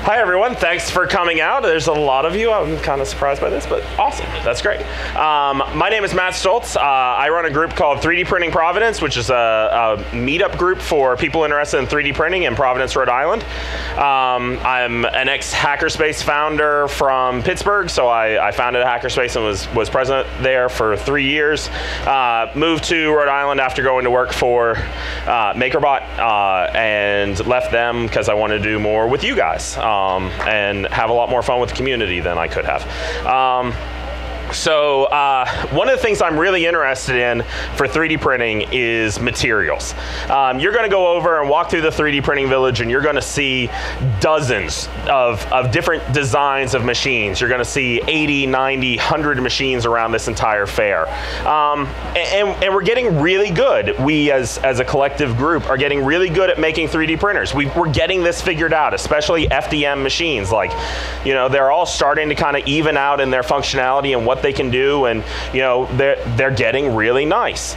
Hi everyone, thanks for coming out. There's a lot of you. I'm kind of surprised by this, but awesome, that's great. My name is Matt Stultz. I run a group called 3D Printing Providence, which is a meetup group for people interested in 3D printing in Providence, Rhode Island. I'm an ex-Hackerspace founder from Pittsburgh, so I founded a Hackerspace and was president there for 3 years. Moved to Rhode Island after going to work for MakerBot and left them because I wanted to do more with you guys. And have a lot more fun with the community than I could have. So one of the things I'm really interested in for 3D printing is materials. You're going to go over and walk through the 3D printing village and you're going to see dozens of different designs of machines. You're going to see 80, 90, 100 machines around this entire fair. And we're getting really good. We as a collective group are getting really good at making 3D printers. We're getting this figured out, especially FDM machines. Like, you know, they're all starting to kind of even out in their functionality and what they can do, and you know they're getting really nice.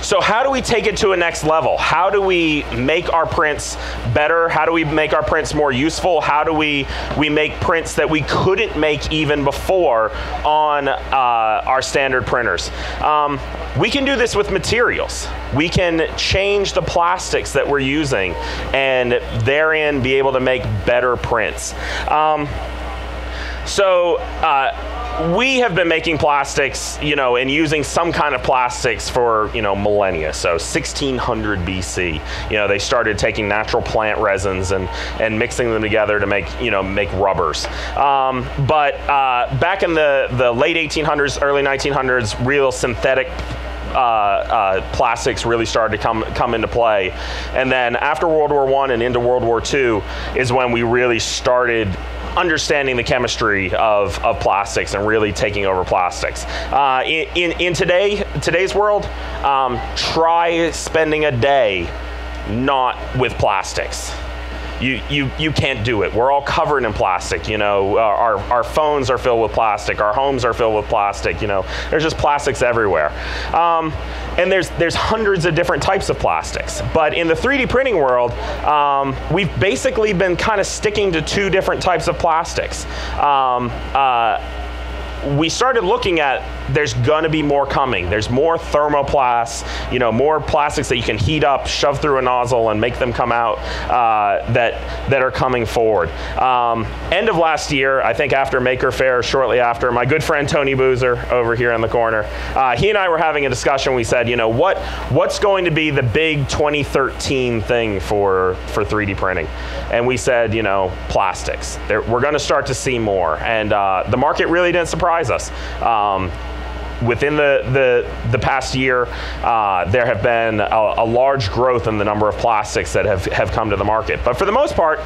So how do we take it to a next level? How do we make our prints better? How do we make our prints more useful? How do we make prints that we couldn't make even before on our standard printers? We can do this with materials. We can change the plastics that we're using and therein be able to make better prints. We have been making plastics, you know, and using some kind of plastics for, you know, millennia. So 1600 BC, you know, they started taking natural plant resins and mixing them together to make, you know, make rubbers. But back in the late 1800s, early 1900s, real synthetic plastics really started to come into play. And then after World War I and into World War II is when we really started understanding the chemistry of plastics and really taking over plastics. In today's world, try spending a day not with plastics. You can't do it. We're all covered in plastic, you know. Our phones are filled with plastic. Our homes are filled with plastic, you know. There's just plastics everywhere. And there's hundreds of different types of plastics. But in the 3D printing world, we've basically been kind of sticking to two different types of plastics. We started looking at there's going to be more coming. There's more thermoplasts, you know, more plastics that you can heat up, shove through a nozzle, and make them come out that are coming forward. End of last year, I think after Maker Faire, shortly after, my good friend Tony Boozer over here in the corner, he and I were having a discussion. We said, you know, what's going to be the big 2013 thing for 3D printing? And we said, you know, plastics. We're going to start to see more, and the market really didn't surprise us. Within the past year, there have been a large growth in the number of plastics that have come to the market. But for the most part,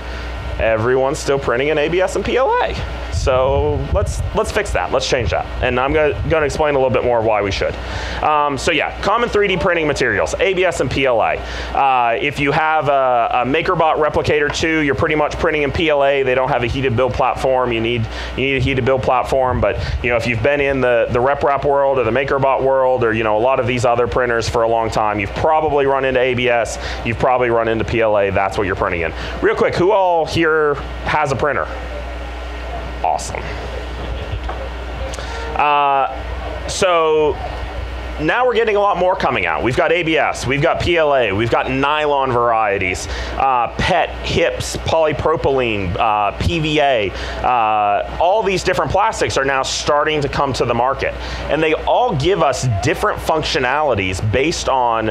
everyone's still printing in ABS and PLA. So let's fix that. Let's change that. And I'm going to explain a little bit more why we should. So yeah, common 3D printing materials, ABS and PLA. If you have a MakerBot Replicator 2, you're pretty much printing in PLA. They don't have a heated build platform. You need a heated build platform. But you know, if you've been in the RepRap world or the MakerBot world, or you know, a lot of these other printers for a long time, you've probably run into ABS. You've probably run into PLA. That's what you're printing in. Real quick, who all here has a printer? Awesome. So now we're getting a lot more coming out. We've got ABS, we've got PLA, we've got nylon varieties, PET, HIPS, polypropylene, PVA. All these different plastics are now starting to come to the market. And they all give us different functionalities based on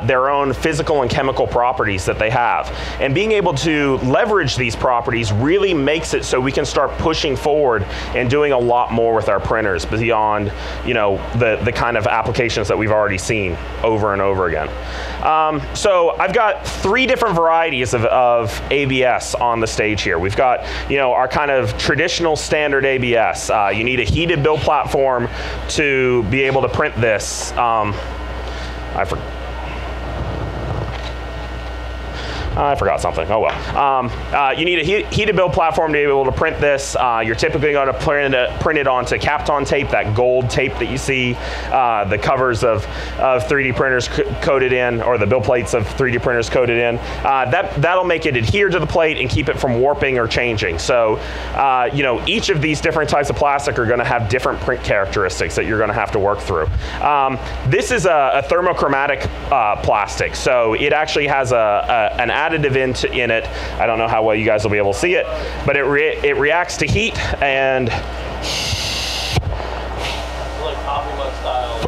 their own physical and chemical properties that they have. And being able to leverage these properties really makes it so we can start pushing forward and doing a lot more with our printers beyond, you know, the kind of applications that we've already seen over and over again. So I've got 3 different varieties of ABS on the stage here. We've got, you know, our kind of traditional standard ABS. You need a heated build platform to be able to print this. I forgot something, oh well. You need a heated build platform to be able to print this. You're typically going to print it onto Kapton tape, that gold tape that you see the covers of 3D printers coated in, or the build plates of 3D printers coated in. That'll make it adhere to the plate and keep it from warping or changing. So, you know, each of these different types of plastic are going to have different print characteristics that you're going to have to work through. This is a thermochromatic plastic, so it actually has an additive in it. I don't know how well you guys will be able to see it, but it reacts to heat and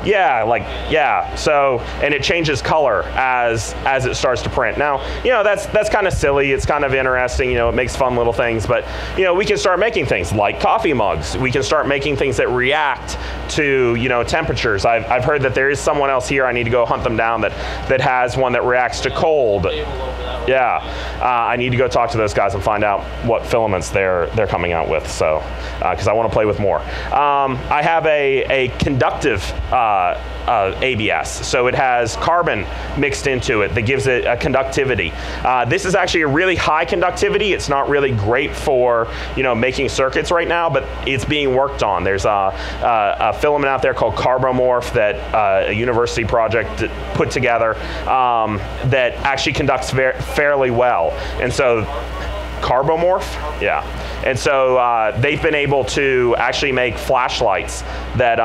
yeah, so, and it changes color as it starts to print. Now, you know, that's kind of silly, it's kind of interesting, you know, it makes fun little things, but, you know, we can start making things like coffee mugs. We can start making things that react to, you know, temperatures. I've heard that there is someone else here, I need to go hunt them down, that has one that reacts to cold. Yeah, I need to go talk to those guys and find out what filaments they're coming out with, so, because I want to play with more. I have a conductive ABS, so it has carbon mixed into it that gives it a conductivity. This is actually a really high conductivity. It's not really great for, you know, making circuits right now, but it's being worked on. There's a filament out there called Carbomorph that a university project put together that actually conducts fairly well, and so Carbomorph, yeah. And so they've been able to actually make flashlights that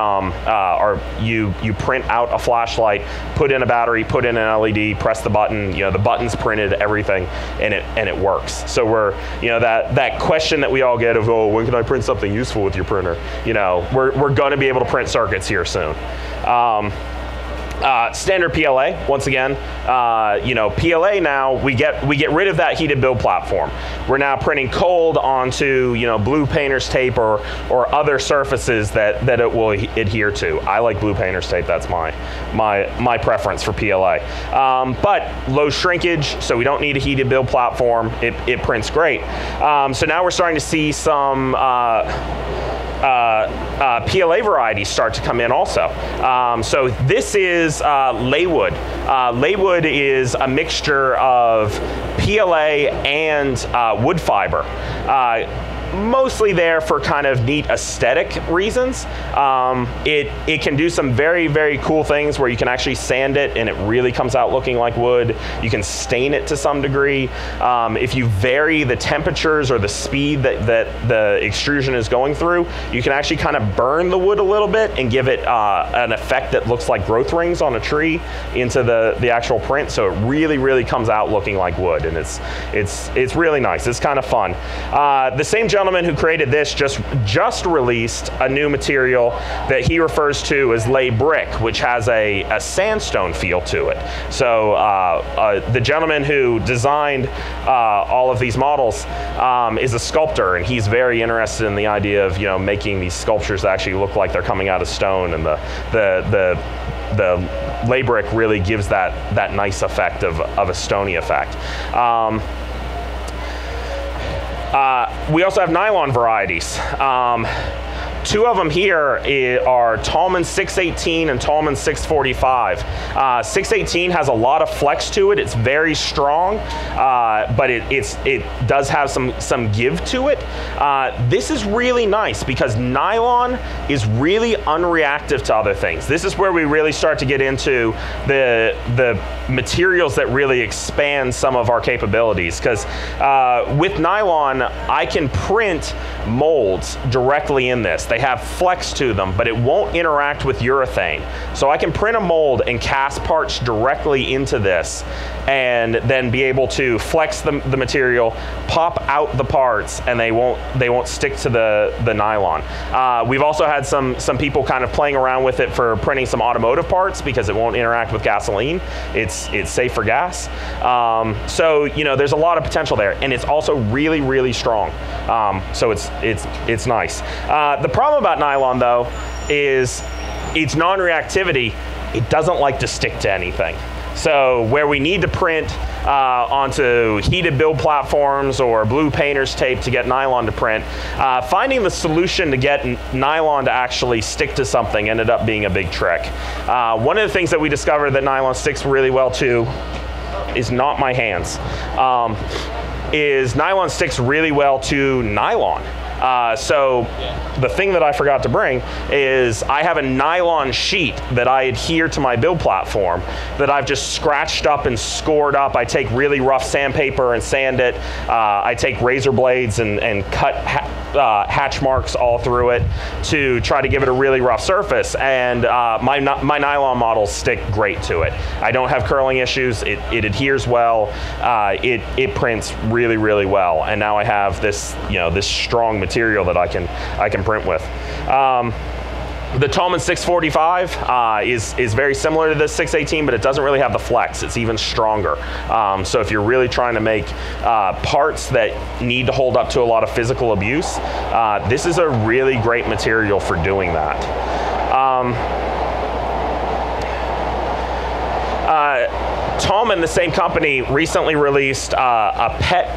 you print out a flashlight, put in a battery, put in an LED, press the button, you know, the button's printed, everything, and it works. So we're, you know, that question that we all get of, oh, when can I print something useful with your printer? You know, we're going to be able to print circuits here soon. Standard PLA, once again, you know, PLA now, we get rid of that heated build platform. We're now printing cold onto, you know, blue painter's tape or other surfaces that it will adhere to. I like blue painter's tape, that's my preference for PLA. But low shrinkage, so we don't need a heated build platform. It prints great. So now we're starting to see some PLA varieties start to come in also. So this is Laywood. Laywood is a mixture of PLA and wood fiber. Mostly there for kind of neat aesthetic reasons. It can do some very, very cool things where you can actually sand it and it really comes out looking like wood. You can stain it to some degree. If you vary the temperatures or the speed that the extrusion is going through, you can actually kind of burn the wood a little bit and give it an effect that looks like growth rings on a tree into the actual print. So it really, really comes out looking like wood, and it's really nice. It's kind of fun. The same gentleman who created this just released a new material that he refers to as lay brick, which has a sandstone feel to it. So the gentleman who designed all of these models is a sculptor, and he's very interested in the idea of, you know, making these sculptures actually look like they're coming out of stone, and the lay brick really gives that nice effect of a stony effect. We also have nylon varieties. Two of them here are Tallman 618 and Tallman 645. 618 has a lot of flex to it. It's very strong, but it does have some give to it. This is really nice because nylon is really unreactive to other things. This is where we really start to get into the materials that really expand some of our capabilities, because with nylon, I can print molds directly in this. They have flex to them, but it won't interact with urethane. So I can print a mold and cast parts directly into this, and then be able to flex the material, pop out the parts, and they won't stick to the nylon. We've also had some people kind of playing around with it for printing some automotive parts because it won't interact with gasoline. It's safe for gas. So, you know, there's a lot of potential there, and it's also really, really strong. So it's nice. The problem about nylon, though, is its non-reactivity. It doesn't like to stick to anything. So where we need to print onto heated build platforms or blue painter's tape to get nylon to print, finding the solution to get nylon to actually stick to something ended up being a big trick. One of the things that we discovered that nylon sticks really well to is not my hands, is nylon sticks really well to nylon. So the thing that I forgot to bring is I have a nylon sheet that I adhere to my build platform that I've just scratched up and scored up. I take really rough sandpaper and sand it. I take razor blades and cut hatch marks all through it to try to give it a really rough surface. And my nylon models stick great to it. I don't have curling issues. It adheres well. It prints really, really well. And now I have this, this strong material that I can print with. The Tolman 645 is very similar to this 618, but it doesn't really have the flex. It's even stronger. So if you're really trying to make parts that need to hold up to a lot of physical abuse, this is a really great material for doing that. Tolman, the same company, recently released a PET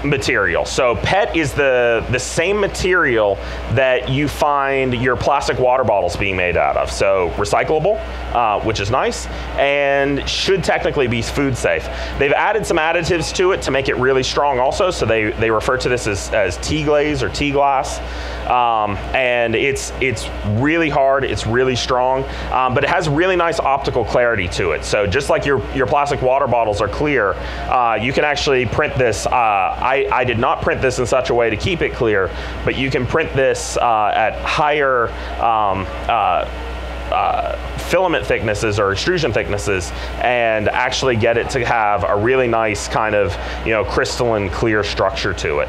material. So PET is the same material that you find your plastic water bottles being made out of. So recyclable, which is nice, and should technically be food safe. They've added some additives to it to make it really strong also, so they refer to this as T-glaze or T-glass. And it's really hard, it's really strong, but it has really nice optical clarity to it. So just like your plastic water bottles are clear, you can actually print this. I did not print this in such a way to keep it clear, but you can print this at higher filament thicknesses or extrusion thicknesses and actually get it to have a really nice kind of crystalline clear structure to it,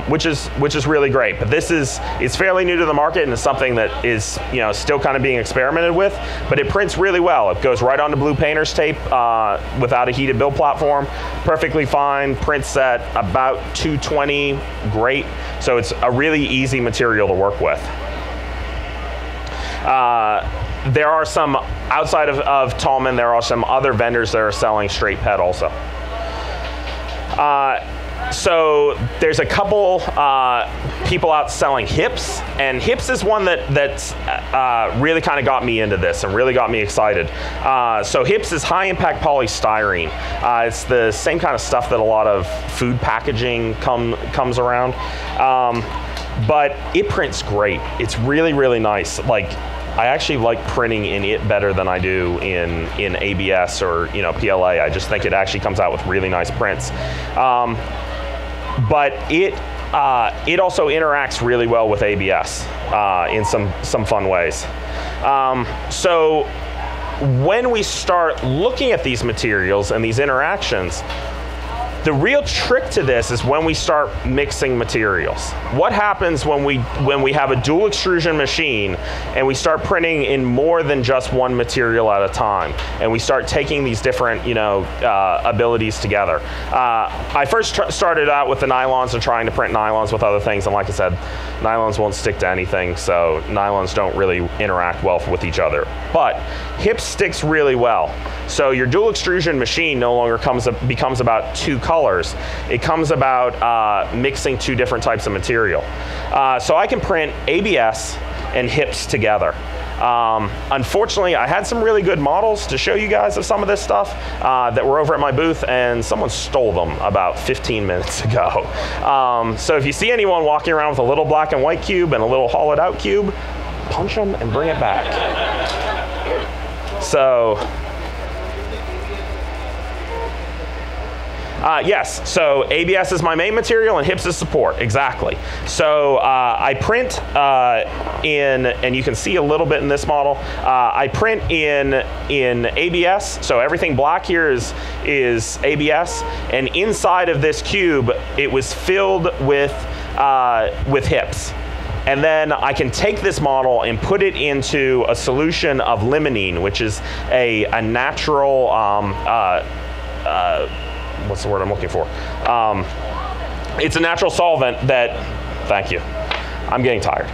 which is really great. But it's fairly new to the market and it's something that is still kind of being experimented with, but it prints really well. It goes right onto blue painter's tape without a heated build platform, perfectly fine, prints at about 220, great. So it's a really easy material to work with. There are some, outside of Tolman, there are some other vendors that are selling straight PET also. So there's a couple people out selling HIPS, and HIPS is one that's really kind of got me into this and really got me excited. So HIPS is high impact polystyrene. It's the same kind of stuff that a lot of food packaging comes around, but it prints great. It's really, really nice. I actually like printing in it better than I do in ABS or PLA. I just think it actually comes out with really nice prints. But it also interacts really well with ABS in some fun ways. So when we start looking at these materials and these interactions, the real trick to this is when we start mixing materials. What happens when we have a dual extrusion machine and we start printing in more than just one material at a time, and we start taking these different abilities together? I first started out with the nylons and trying to print nylons with other things, and like I said, nylons won't stick to anything, so nylons don't really interact well with each other. But HIPS sticks really well. So your dual extrusion machine no longer becomes about two colors. It comes about mixing two different types of material. So I can print ABS and HIPS together. Unfortunately, I had some really good models to show you guys of some of this stuff that were over at my booth, and someone stole them about 15 minutes ago. So if you see anyone walking around with a little black and white cube and a little hollowed out cube, punch them and bring it back. So, yes, so ABS is my main material and HIPS is support, exactly. So I print and you can see a little bit in this model, I print in ABS, so everything black here is ABS, and inside of this cube, it was filled with HIPS. And then I can take this model and put it into a solution of limonene, which is a natural, what's the word I'm looking for? It's a natural solvent that, thank you, I'm getting tired.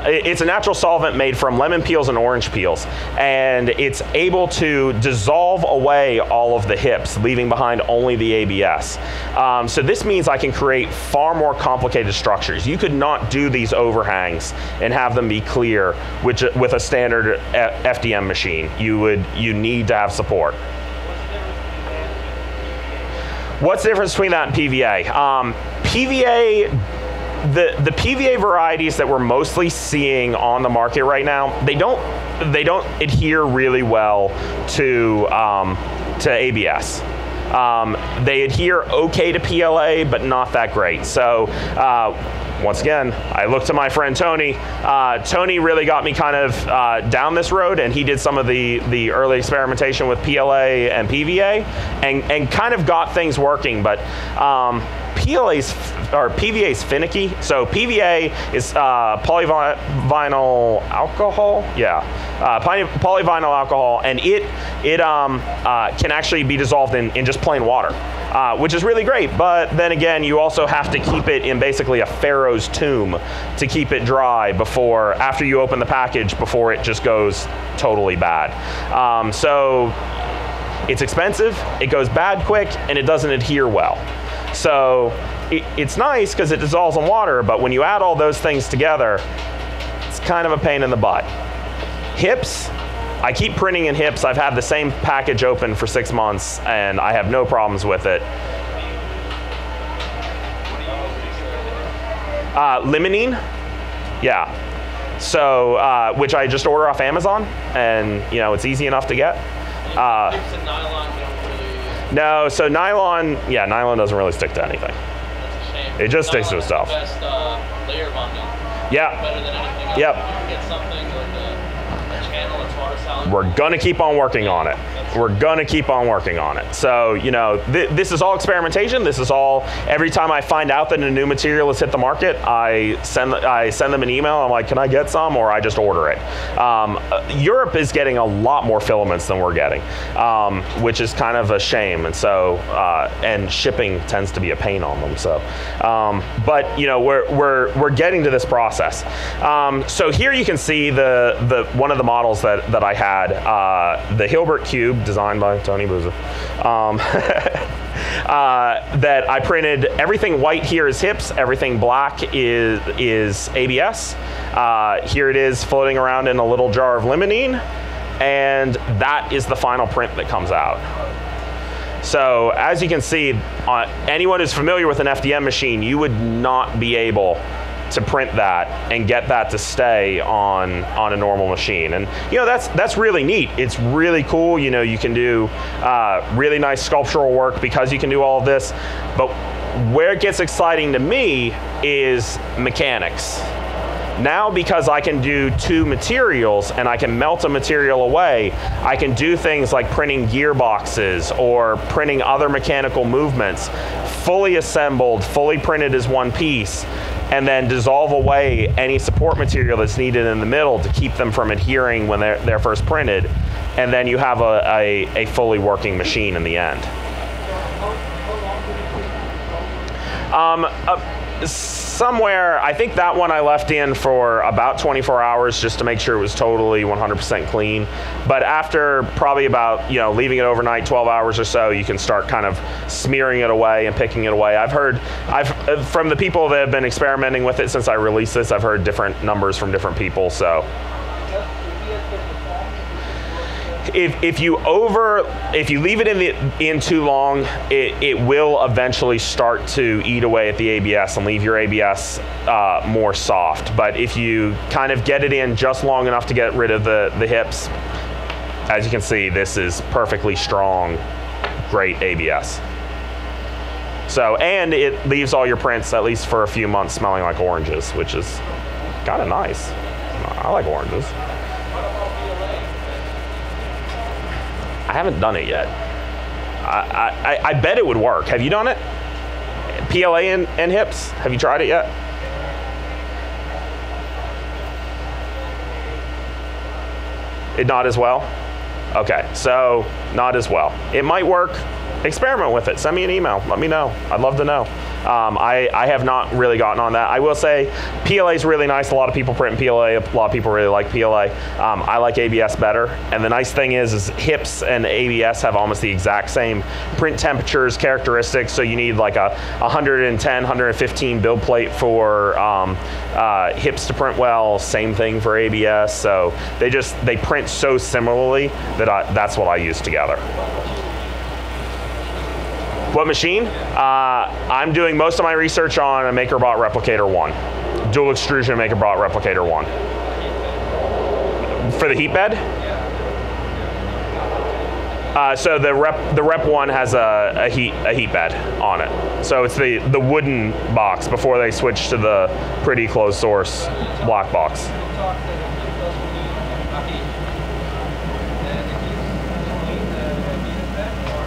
It's a natural solvent made from lemon peels and orange peels, and it's able to dissolve away all of the HIPS, leaving behind only the ABS. So this means I can create far more complicated structures. You could not do these overhangs and have them be clear with a standard FDM machine. You need to have support. What's the difference between that and PVA? PVA, the PVA varieties that we're mostly seeing on the market right now, they don't adhere really well to ABS. They adhere okay to PLA, but not that great. So once again, I looked to my friend Tony. Tony really got me kind of down this road, and he did some of the early experimentation with PLA and PVA, and kind of got things working. But PVA's finicky. So PVA is polyvinyl alcohol. Yeah, polyvinyl alcohol, and it can actually be dissolved in just plain water, which is really great. But then again, you also have to keep it in basically a Pharaoh's tomb to keep it dry after you open the package, before it just goes totally bad. So it's expensive, it goes bad quick, and it doesn't adhere well. So it's nice because it dissolves in water, but when you add all those things together, it's kind of a pain in the butt. Hips, I keep printing in hips. I've had the same package open for 6 months, and I have no problems with it. Limonene, yeah. So, which I just order off Amazon, and it's easy enough to get. No, so nylon, yeah, nylon doesn't really stick to anything. That's a shame. It just sticks to itself. Best layer bonding. Yeah. Better than anything else. Yep. You can get something like a channel that's water soluble. We're gonna keep on working on it. We're gonna keep on working on it. So, this is all experimentation. This is all, every time I find out that a new material has hit the market, I send them an email. I'm like, can I get some? Or I just order it. Europe is getting a lot more filaments than we're getting, which is kind of a shame. And so, and shipping tends to be a pain on them. So, but we're getting to this process. So here you can see one of the models that I had, the Hilbert Cube, designed by Tony Boozer, that I printed. Everything white here is hips, everything black is ABS. Here it is floating around in a little jar of limonene, and that is the final print that comes out. So as you can see, anyone who's familiar with an FDM machine, you would not be able to print that and get that to stay on a normal machine. And that's really neat. It's really cool. You can do really nice sculptural work because you can do all of this. But where it gets exciting to me is mechanics. Now, because I can do two materials and I can melt a material away, I can do things like printing gearboxes or printing other mechanical movements, fully assembled, fully printed as one piece, and then dissolve away any support material that's needed in the middle to keep them from adhering when they're first printed, and then you have a fully working machine in the end. Somewhere, I think that one I left in for about 24 hours just to make sure it was totally 100% clean. But after probably about, leaving it overnight, 12 hours or so, you can start kind of smearing it away and picking it away. From the people that have been experimenting with it since I released this, I've heard different numbers from different people, so. If you leave it in too long, it will eventually start to eat away at the ABS and leave your ABS more soft. But if you kind of get it in just long enough to get rid of the hips, as you can see, this is perfectly strong, great ABS. So, and it leaves all your prints, at least for a few months, smelling like oranges, which is kind of nice. I like oranges. I haven't done it yet. I bet it would work. Have you done it? PLA and hips? Have you tried it yet? Not as well? Okay, so not as well. It might work. Experiment with it. Send me an email. Let me know. I'd love to know. I have not really gotten on that. I will say PLA is really nice. A lot of people print PLA. A lot of people really like PLA. I like ABS better. And the nice thing is hips and ABS have almost the exact same print temperatures, characteristics. So you need like a 110, 115 build plate for hips to print well. Same thing for ABS. So they print so similarly that that's what I use together. What machine? I'm doing most of my research on a MakerBot Replicator 1. Dual extrusion MakerBot Replicator 1. For the heat bed? So the Rep 1 has a heat bed on it. So it's the wooden box before they switch to the pretty closed source black box.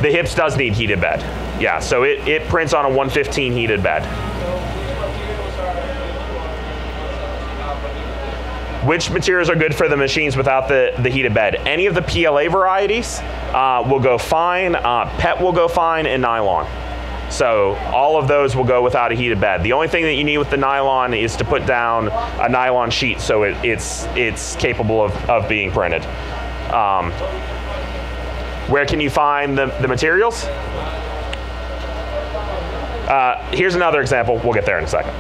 The hips does need heated bed. Yeah, so it prints on a 115 heated bed. Which materials are good for the machines without the heated bed? Any of the PLA varieties will go fine, PET will go fine, and Nylon. So all of those will go without a heated bed. The only thing that you need with the Nylon is to put down a nylon sheet so it's capable of being printed. Where can you find the materials? Here's another example. We'll get there in a second.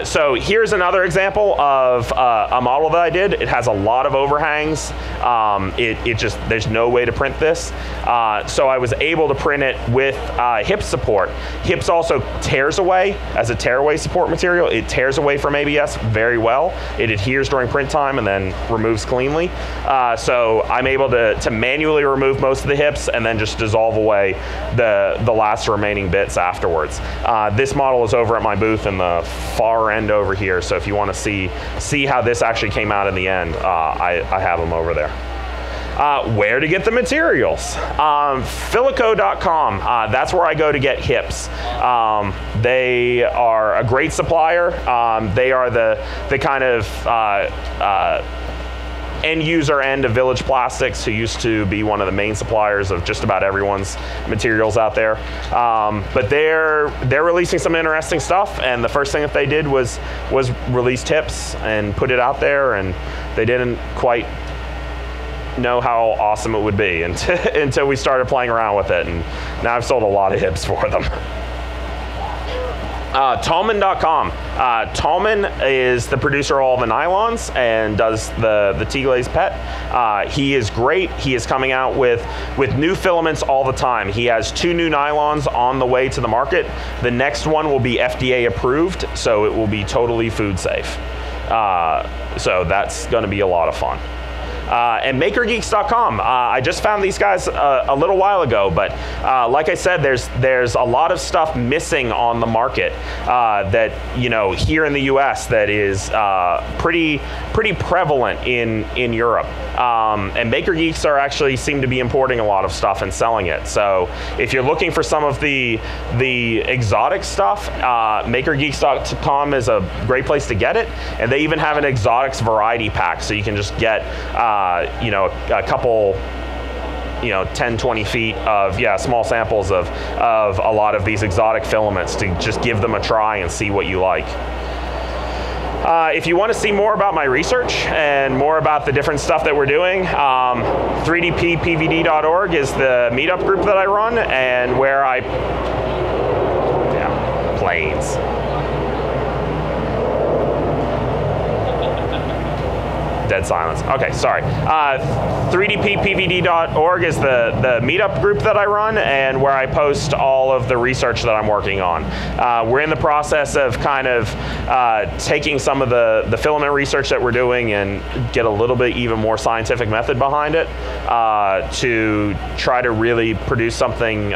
So here's another example of a model that I did. It has a lot of overhangs. There's no way to print this. So I was able to print it with HIPS support. HIPS also tears away as a tear-away support material. It tears away from ABS very well. It adheres during print time and then removes cleanly. So I'm able to manually remove most of the HIPS and then just dissolve away the last remaining bits afterwards. This model is over at my booth in the far end over here, so if you want to see how this actually came out in the end, I have them over there. Where to get the materials? Filico.com, that's where I go to get HIPS. They are a great supplier. They are the kind of end user end of Village Plastics, who used to be one of the main suppliers of just about everyone's materials out there. But they're releasing some interesting stuff, and the first thing that they did was release HIPS and put it out there, and they didn't quite know how awesome it would be until we started playing around with it, and now I've sold a lot of HIPS for them. Tallman.com. Tallman is the producer of all the nylons and does the T-glaze PET. He is great. He is coming out with new filaments all the time. He has 2 new nylons on the way to the market. The next one will be FDA approved, so it will be totally food safe. So that's going to be a lot of fun. And MakerGeeks.com. I just found these guys a little while ago, but like I said, there's a lot of stuff missing on the market that, you know, here in the US that is pretty prevalent in Europe. And MakerGeeks actually seem to be importing a lot of stuff and selling it. So if you're looking for some of the exotic stuff, MakerGeeks.com is a great place to get it. And they even have an exotics variety pack, so you can just get you know, a couple, you know, 10, 20 feet of, small samples of a lot of these exotic filaments to just give them a try and see what you like. If you want to see more about my research and more about the different stuff that we're doing, 3dppvd.org is the meetup group that I run, and where planes. Dead silence. Okay, sorry. 3dppvd.org is the meetup group that I run, and where I post all of the research that I'm working on. We're in the process of kind of taking some of the filament research that we're doing and get a little bit even more scientific method behind it to try to really produce something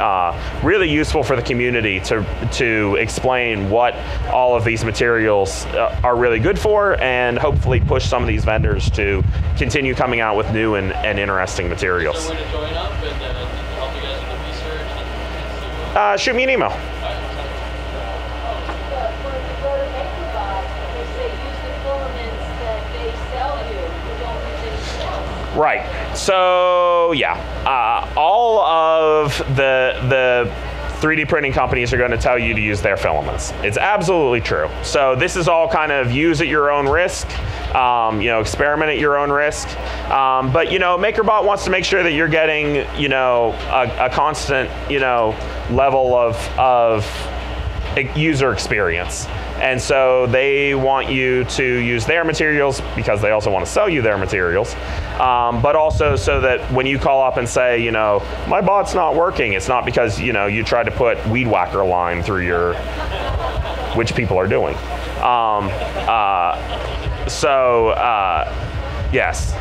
really useful for the community to explain what all of these materials are really good for, and hopefully push some of these vendors to continue coming out with new and interesting materials. So we're going to join up and help you guys with the research? Shoot me an email. Right. So all of the 3D printing companies are going to tell you to use their filaments. It's absolutely true. So this is all kind of use at your own risk. You know, experiment at your own risk. But you know, MakerBot wants to make sure that you're getting, you know, a constant, you know, level of user experience. And so they want you to use their materials because they also want to sell you their materials, but also so that when you call up and say, you know, my bot's not working, it's not because, you know, you tried to put weed whacker line through your, which people are doing. Yes.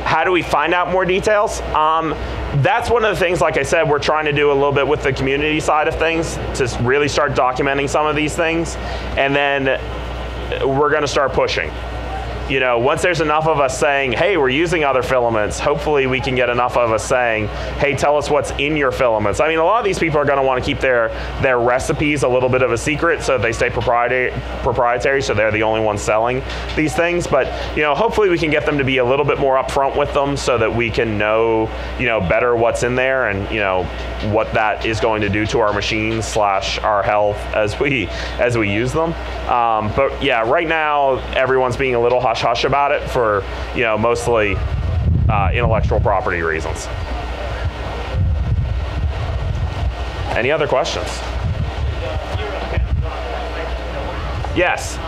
How do we find out more details? That's one of the things, like I said, we're trying to do a little bit with the community side of things to really start documenting some of these things, and then we're going to start pushing. You know, once there's enough of us saying, hey, we're using other filaments, hopefully we can get enough of us saying, hey, tell us what's in your filaments. I mean, a lot of these people are going to want to keep their recipes a little bit of a secret so they stay proprietary, so they're the only ones selling these things. But, you know, hopefully we can get them to be a little bit more upfront with them so that we can know, you know, better what's in there and, you know, what that is going to do to our machines / our health as we use them. But yeah, right now everyone's being a little hush-hush about it for, you know, mostly intellectual property reasons. Any other questions? Yes.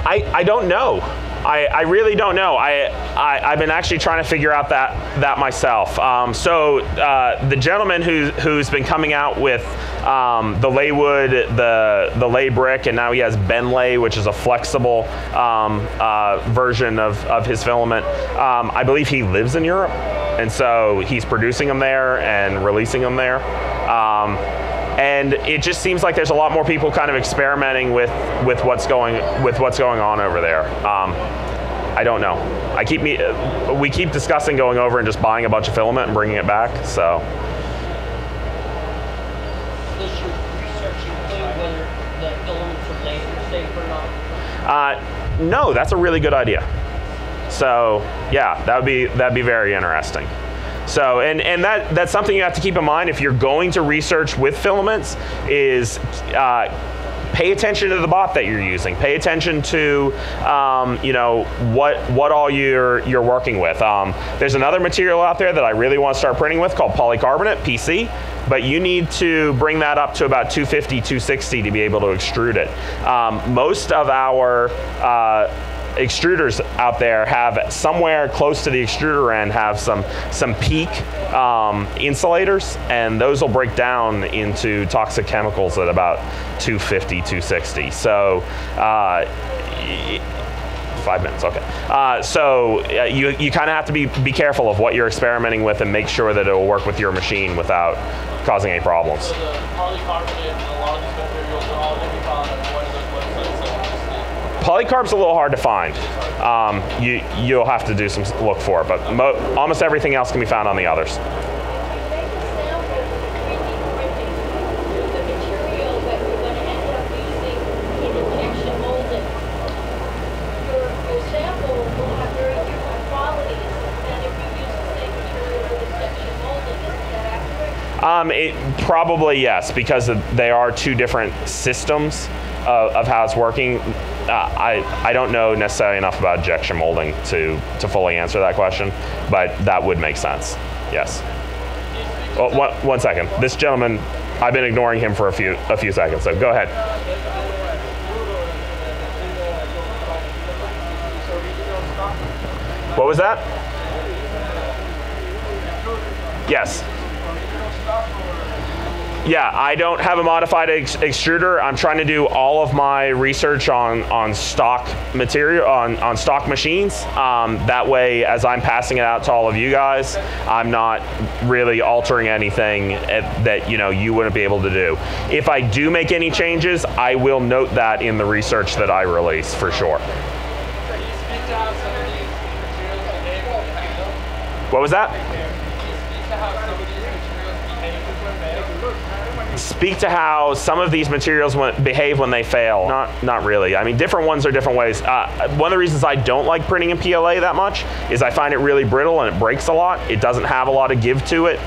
I don't know. I really don't know. I've been actually trying to figure out that myself. The gentleman who's been coming out with the lay wood, the lay brick, and now he has Benlay, which is a flexible version of his filament. I believe he lives in Europe, and so he's producing them there and releasing them there. And it just seems like there's a lot more people kind of experimenting with what's going on over there. I don't know. We keep discussing going over and just buying a bunch of filament and bringing it back. So. Does your research include whether the filaments are laser safe or not? No, that's a really good idea. So yeah, that'd be very interesting. So, and that's something you have to keep in mind if you're going to research with filaments is pay attention to the bot that you're using. Pay attention to you know, what all you're working with. There's another material out there that I really want to start printing with called polycarbonate, PC, but you need to bring that up to about 250, 260 to be able to extrude it. Most of our extruders out there have somewhere close to the extruder end have some peak insulators, and those will break down into toxic chemicals at about 250, 260. So 5 minutes, okay. You kind of have to be careful of what you're experimenting with and make sure that it will work with your machine without causing any problems. So the polycarbonate and a lot of these materials are all going to be found on one of those websites. Polycarb's a little hard to find. You'll have to do some look for it, but almost everything else can be found on the others. Probably yes, because they are two different systems of how it's working. I don't know necessarily enough about injection molding to fully answer that question, but that would make sense. Yes. Oh, one second. This gentleman, I've been ignoring him for a few seconds, so go ahead. What was that? Yes. Yeah, I don't have a modified extruder. I'm trying to do all of my research on stock material, on stock machines. That way, as I'm passing it out to all of you guys, I'm not really altering anything that you wouldn't be able to do. If I do make any changes, I will note that in the research that I release for sure. What was that? speak to how some of these materials behave when they fail? Not really. I mean, different ones are different ways. One of the reasons I don't like printing in PLA that much is I find it really brittle and it breaks a lot. It doesn't have a lot of give to it.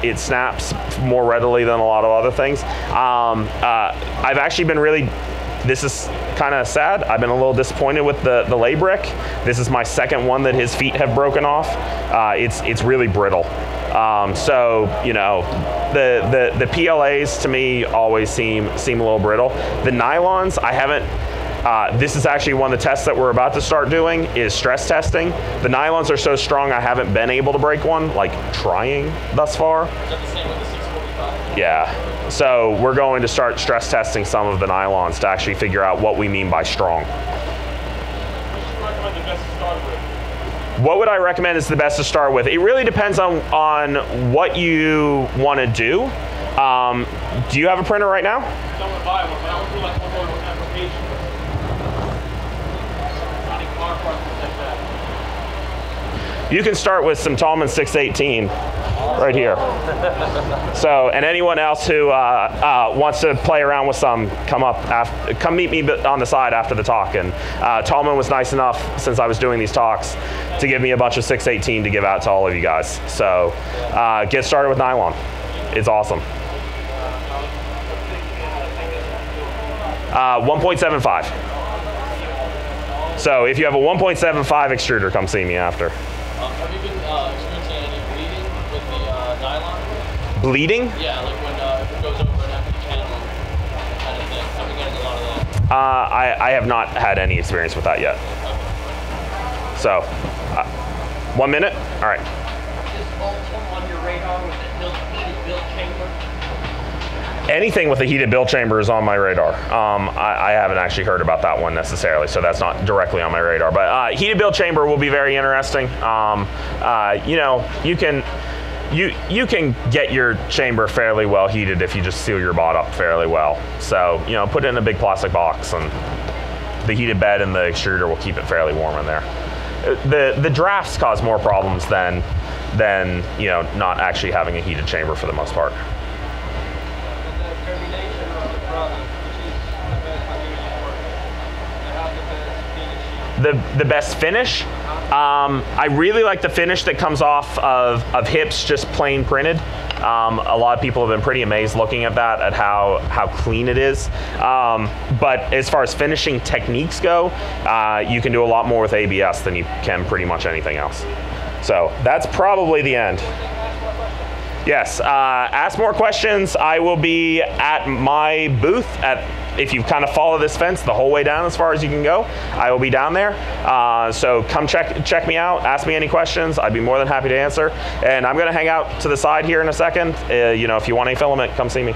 It snaps more readily than a lot of other things. I've actually been really, this is kind of sad. I've been a little disappointed with the lay brick. This is my second one that his feet have broken off. It's really brittle. So, you know, the PLAs to me always seem a little brittle. The nylons, I haven't, this is actually one of the tests that we're about to start doing is stress testing. The nylons are so strong I haven't been able to break one, like trying thus far. Is that the same with the 645? Yeah. So we're going to start stress testing some of the nylons to actually figure out what we mean by strong. What would I recommend is the best to start with? It really depends on what you want to do. Do you have a printer right now? I don't want to buy one, but I want to do like one more application. Running car parts like that. You can start with some Tallman 618 right here. So, and anyone else who wants to play around with some, come meet me on the side after the talk. And Tallman was nice enough, since I was doing these talks, to give me a bunch of 618 to give out to all of you guys. So, get started with nylon. It's awesome. 1.75. So, if you have a 1.75 extruder, come see me after. Have you been experiencing any bleeding with the nylon? Bleeding? Yeah, like when if it goes over an empty channel kind of thing. I've been getting a lot of that. I have not had any experience with that yet. Okay. So, 1 minute? All right. Is Ultim on your radar with the heated build chamber? Anything with a heated build chamber is on my radar. I haven't actually heard about that one necessarily, so that's not directly on my radar. But heated build chamber will be very interesting. You know, you can get your chamber fairly well heated if you just seal your bot up fairly well. So, you know, put it in a big plastic box, and the heated bed and the extruder will keep it fairly warm in there. The drafts cause more problems than you know, not actually having a heated chamber for the most part. The best finish? I really like the finish that comes off of hips just plain printed. A lot of people have been pretty amazed looking at that, at how clean it is. But as far as finishing techniques go, you can do a lot more with ABS than you can pretty much anything else. So that's probably the end. Yes, ask more questions. I will be at my booth if you kind of follow this fence the whole way down as far as you can go, I will be down there. So come check me out, ask me any questions. I'd be more than happy to answer. And I'm gonna hang out to the side here in a second. You know, if you want a filament, come see me.